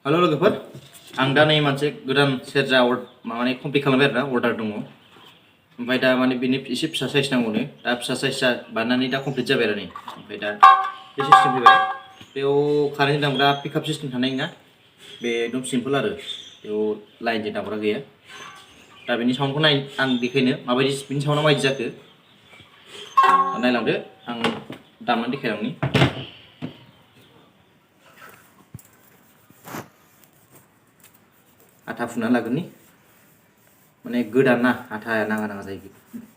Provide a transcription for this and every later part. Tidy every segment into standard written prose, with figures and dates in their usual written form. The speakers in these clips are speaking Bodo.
हेल' लोगोफोर आं दा नै मोनसे गोदान सेरजा माने कमप्लिट खालामबाय आरोना अर्डार दङ ओमफ्राय दा माने बिनि एसे फिसा साइज नांगौनो दा फिसा साइजआ बानायनानै दा कमप्लिट जाबाय आरो नै ओमफ्राय दा बे सिस्टेम फैबाय बेयाव कारेन्ट दामग्रा पिकआप सिस्टेम थानाय नङा बे एकदम सिम्पोल आरो बेयाव लाइनजों दामग्रा गैया दा बेनि साउन्डखौ आं देखायनो माबायदि बिनि साउन्डआ माबायदि जाखो नायलांदो आं दामनानै देखायलांनि आथा फुना लागोननि माने गोदान ना आथाया नाङा नाङा जायो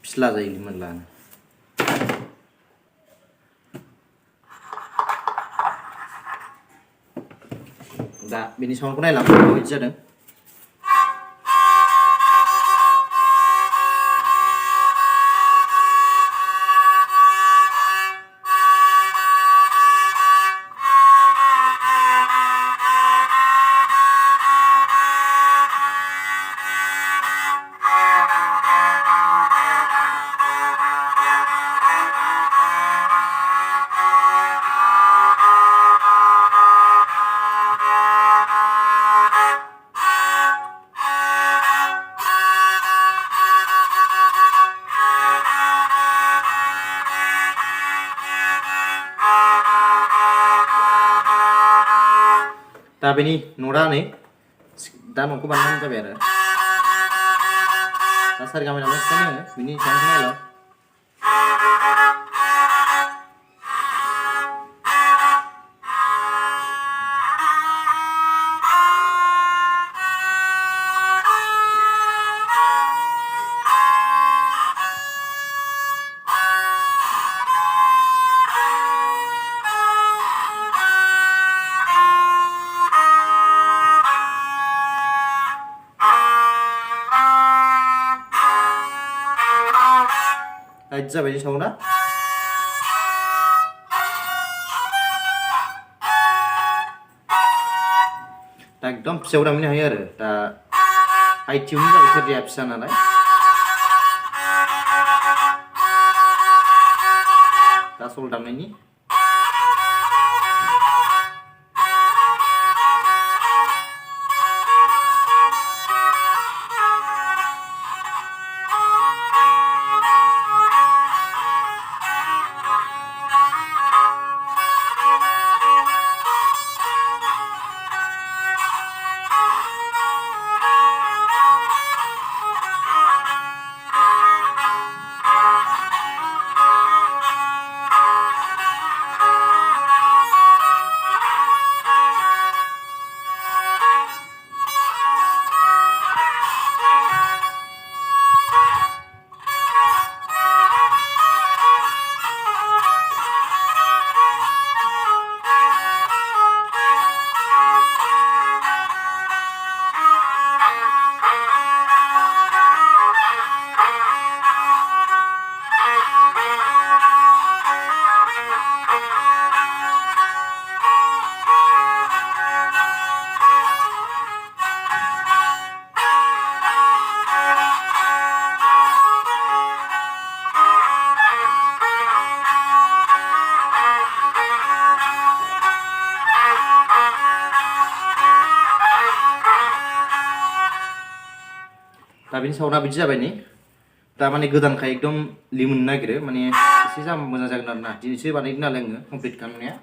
फिस्ला जायो लिमोनला दा बेनि साउन्डखौ नायलां माबायदि जादों दा बेनि न'रा नै दा न'खौ बानायनानै जाबाय आरो दा सारि गामि नालाय खिथानो बिनि साउन्डखौ नायलां दा जाबाय साउन्डआ दा एकदम फिसायाव दामनो हायो आरो दा हाइ टिउननि जाबाय सेरजाया फिसा नालाय दा सल दामनायनि दा बेनि साउन्डआ बिदि जाबाय नै दा माने गोदानखाय एकदम लिमोननो नागिरो माने एसे जामा मोजां जागोन आरो ना दिनैसो बानायदों नालाय आङो कमप्लिट खालामनाया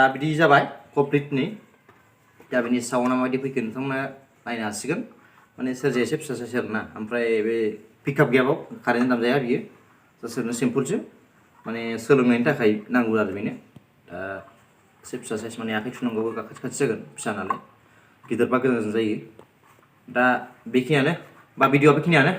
दा बिदि जाबाय कमप्लिटनि दा बिनि साउन्डआ माबायदि फैगोन नोंथांमोना नायनो हासिगोन माने सेरजाया एसे फिसा साइज आरोना ओमफ्राय बे पिकआप गैयाबाव कारेन्ट दामजाया बियो जास्ट ओरैनो सिम्पोलसो माने सोलोंनायनि थाखाय नांगौ आरो बेनो दा एसे फिसा साइज माने आखाइ थुनांगौबो खाथि खाथि जागोन फिसा नालाय गिदिरबा गोजान जायो दा बेखिनियानो बा भिडिअआ बेखिनियानो